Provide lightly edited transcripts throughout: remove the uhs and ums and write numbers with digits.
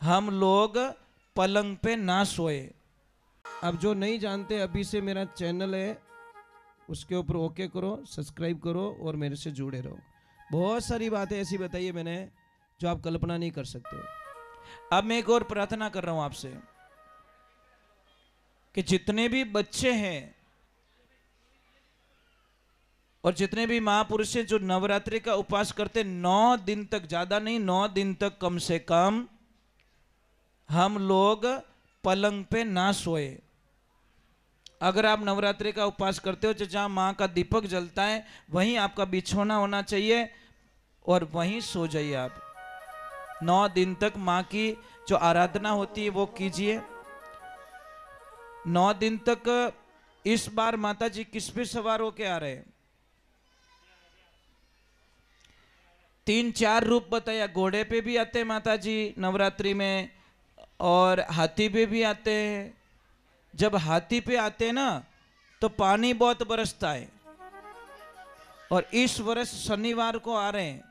हम लोग पलंग पे ना सोए। अब जो नहीं जानते, अभी से मेरा चैनल है, उसके ऊपर ओके करो, सब्सक्राइब करो और मेरे से जुड़े रहो। बहुत सारी बातें ऐसी बताई है मैंने जो आप कल्पना नहीं कर सकते हो। अब मैं एक और प्रार्थना कर रहा हूं आपसे कि जितने भी बच्चे हैं और जितने भी महापुरुष हैं जो नवरात्रि का उपवास करते, 9 दिन तक, ज्यादा नहीं, 9 दिन तक कम से कम हम लोग पलंग पे ना सोए। अगर आप नवरात्रि का उपवास करते हो तो जहां मां का दीपक जलता है वहीं आपका बिछौना होना चाहिए और वहीं सो जाइए। आप 9 दिन तक मां की जो आराधना होती है वो कीजिए। 9 दिन तक। इस बार माता जी किस पे सवार होके आ रहे हैं? 3-4 रूप बताया। घोड़े पे भी आते हैं माता जी नवरात्रि में और हाथी पे भी आते हैं। जब हाथी पे आते हैं ना तो पानी बहुत बरसता है और इस वर्ष शनिवार को आ रहे हैं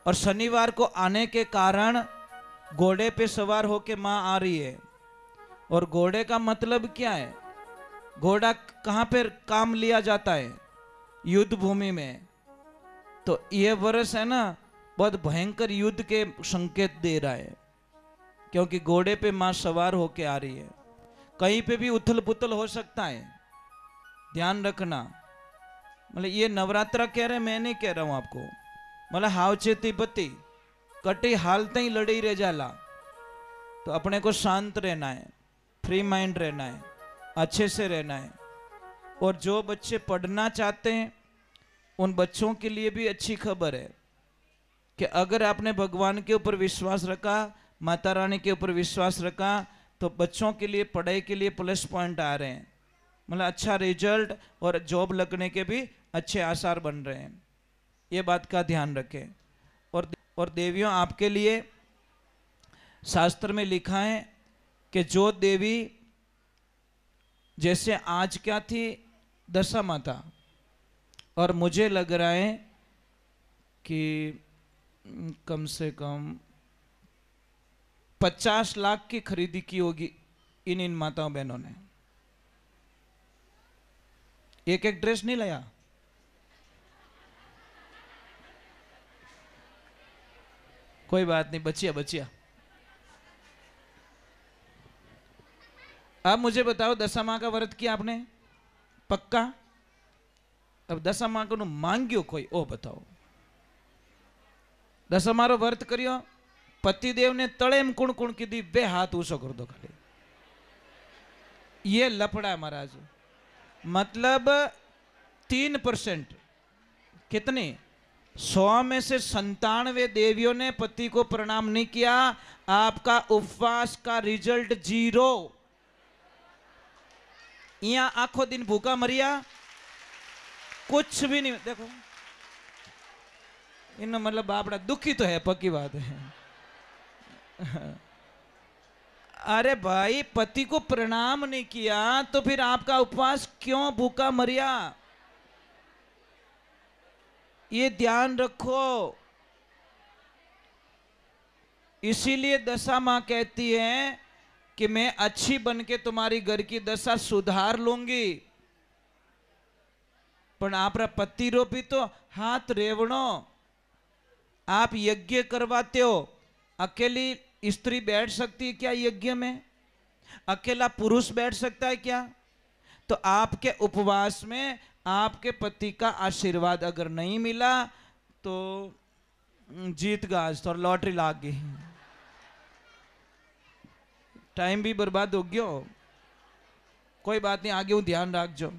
और शनिवार को आने के कारण घोड़े पे सवार होके मां आ रही है। और घोड़े का मतलब क्या है? घोड़ा कहां पर काम लिया जाता है? युद्ध भूमि में। तो यह वर्ष है ना बहुत भयंकर युद्ध के संकेत दे रहा है, क्योंकि घोड़े पे मां सवार होके आ रही है। कहीं पे भी उथल पुथल हो सकता है, ध्यान रखना। मतलब ये नवरात्रा कह रहे, मैं नहीं कह रहा हूं आपको। मतलब हावचेती पति कटी हालते ही लड़ी रह जाला। तो अपने को शांत रहना है, फ्री माइंड रहना है, अच्छे से रहना है। और जो बच्चे पढ़ना चाहते हैं उन बच्चों के लिए भी अच्छी खबर है कि अगर आपने भगवान के ऊपर विश्वास रखा, माता रानी के ऊपर विश्वास रखा, तो बच्चों के लिए पढ़ाई के लिए प्लस पॉइंट आ रहे हैं। मतलब अच्छा रिजल्ट और जॉब लगने के भी अच्छे आसार बन रहे हैं। ये बात का ध्यान रखें। और देवियों, आपके लिए शास्त्र में लिखा है कि जो देवी, जैसे आज क्या थी, दशा माता, और मुझे लग रहा है कि कम से कम 50 लाख की खरीदी की होगी इन माताओं बहनों ने। एक एक ड्रेस नहीं लाया। कोई बात नहीं, बचिया बचिया। अब मुझे बताओ, दशा माँ का व्रत किया आपने पक्का? अब दशा माँ को मांग्यो कोई, ओ बताओ। दशा मारो व्रत करियो, पतिदेव ने तड़ेम कुण कुण की दी, बे हाथ ऊंचो कर दो खाली। ये लफड़ा महाराज। मतलब 3%, कितनी? 100 में से 97 देवियों ने पति को प्रणाम नहीं किया। आपका उपवास का रिजल्ट 0। यहां आखो दिन भूखा मरिया, कुछ भी नहीं। देखो इन मतलब बापड़ा दुखी तो है, पक्की बात है। अरे भाई, पति को प्रणाम नहीं किया तो फिर आपका उपवास क्यों भूखा मरिया? ये ध्यान रखो। इसीलिए दशा मां कहती है कि मैं अच्छी बन के तुम्हारी घर की दशा सुधार लूंगी। पण आपरा पति रो भी तो हाथ रेवणो। आप यज्ञ करवाते हो, अकेली स्त्री बैठ सकती है क्या यज्ञ में? अकेला पुरुष बैठ सकता है क्या? तो आपके उपवास में आपके पति का आशीर्वाद अगर नहीं मिला तो जीत गा, आज तो लॉटरी लाग गई, टाइम भी बर्बाद हो गयो। कोई बात नहीं, आगे हूं ध्यान रख जो,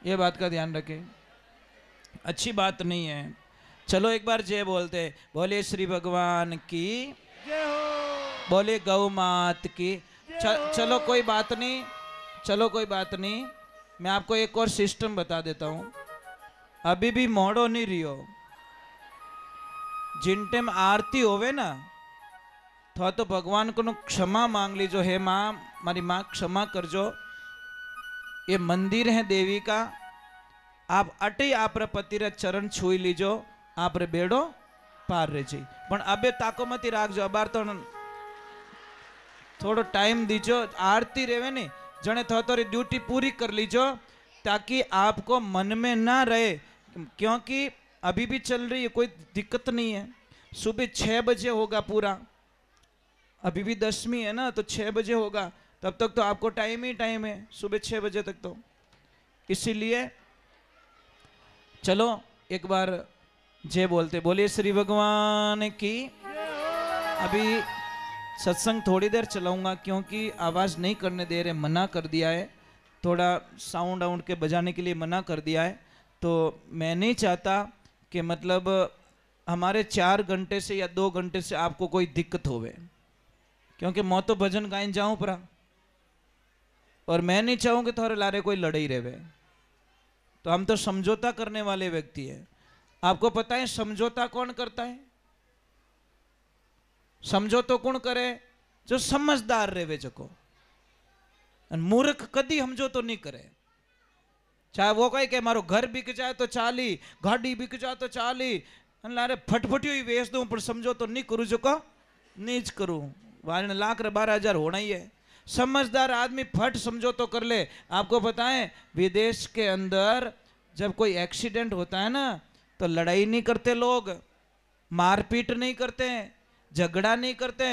ये बात का ध्यान रखे, अच्छी बात नहीं है। चलो एक बार जय बोलते, बोले श्री भगवान की जय हो, बोले गौ मात की। चलो कोई बात नहीं, चलो कोई बात नहीं, मैं आपको एक और सिस्टम बता देता हूं। अभी भी मोड़ो नहीं रियो। जिन टाइम आरती होवे ना तो भगवान को क्षमा मांग लीजो, हे माँ मारी माँ क्षमा करजो। ये मंदिर है देवी का, आप अटे आप पति रे चरण छुई लीजो, आप रे बेड़ो पार रह जाई पण अबे ताको मती राखजो अबार तो थोड़ो टाइम दीजो आरती रेवे ने जने थोड़ी ड्यूटी पूरी कर लीजो ताकि आपको मन में ना रहे क्योंकि अभी भी चल रही है कोई दिक्कत नहीं है सुबह 6 बजे होगा पूरा अभी भी 10वीं है ना तो 6 बजे होगा तब तक तो आपको टाइम ही टाइम है सुबह 6 बजे तक तो इसीलिए चलो एक बार जय बोलते बोलिए श्री भगवान की। अभी सत्संग थोड़ी देर चलाऊंगा क्योंकि आवाज़ नहीं करने दे रहे मना कर दिया है थोड़ा साउंड आउंड के बजाने के लिए मना कर दिया है तो मैं नहीं चाहता कि मतलब हमारे 4 घंटे से या 2 घंटे से आपको कोई दिक्कत होवे क्योंकि मैं तो भजन गाइन जाऊं परा और मैं नहीं चाहूँ कि थोड़े लारे कोई लड़ाई रहे तो हम तो समझौता करने वाले व्यक्ति है। आपको पता है समझौता कौन करता है समझौतो कौन करे जो समझदार रहे जको मूर्ख कदी समझौतो नहीं करे चाहे वो कहे कि मारो घर बिक जाए तो चाली गाड़ी बिक जाए तो चाली लारे फटफटियो ही वेच दूं पर समझौतो नहीं करूं जको नहीं करूं वाले लाख 12,000 होना ही है। समझदार आदमी फट समझौतो कर ले। आपको पता है विदेश के अंदर जब कोई एक्सीडेंट होता है ना तो लड़ाई नहीं करते लोग मारपीट नहीं करते झगड़ा नहीं करते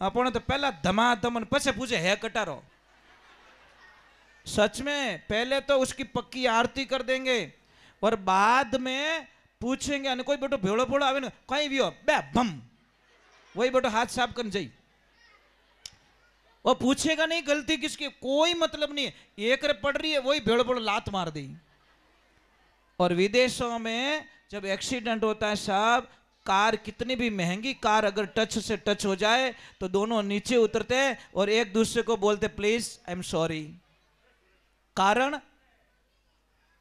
अपने तो पहला धमाधम पछे पूछे है कटारो सच में पहले तो उसकी पक्की आरती कर देंगे और बाद में पूछेंगे कोई बेटो भेड़ो भेड़ो आवे ना कहीं भी हो बे बम वही बेटो हाथ साफ कर जाई वो पूछेगा नहीं गलती किसकी कोई मतलब नहीं है एक रे पड़ रही है वही भेड़ो भेड़ो लात मार दी। और विदेशों में जब एक्सीडेंट होता है साहब कार कितनी भी महंगी कार अगर टच से टच हो जाए तो दोनों नीचे उतरते और एक दूसरे को बोलते प्लीज आई एम सॉरी कारण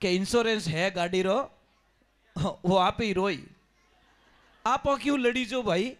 के इंश्योरेंस है गाड़ी रो वो आप ही रोई आप क्यों लड़ी जो भाई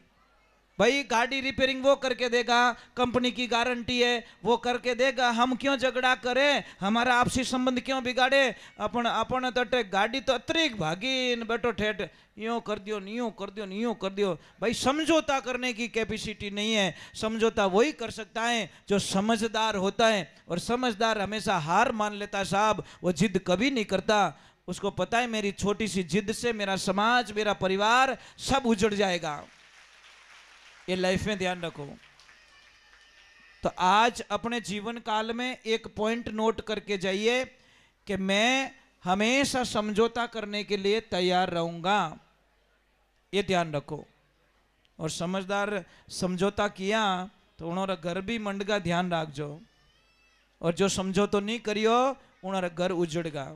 गाड़ी रिपेयरिंग वो करके देगा कंपनी की गारंटी है वो करके देगा हम क्यों झगड़ा करें हमारा आपसी संबंध क्यों बिगाड़े अपन तटे गाड़ी तो अतरिक भागी बैठो ठेठ यूं कर दियो यूं कर दियो यूं कर दियो भाई समझौता करने की कैपेसिटी नहीं है। समझौता वही कर सकता है जो समझदार होता है और समझदार हमेशा हार मान लेता साहब वो जिद कभी नहीं करता उसको पता है मेरी छोटी सी जिद से मेरा समाज मेरा परिवार सब उजड़ जाएगा। ये लाइफ में ध्यान रखो। तो आज अपने जीवन काल में एक पॉइंट नोट करके जाइए कि मैं हमेशा समझौता करने के लिए तैयार रहूंगा ये ध्यान रखो। और समझदार समझौता किया तो उन्होंने घर भी मंडगा ध्यान रखजो और जो समझौतो नहीं करियो उन्होंने घर उजड़गा।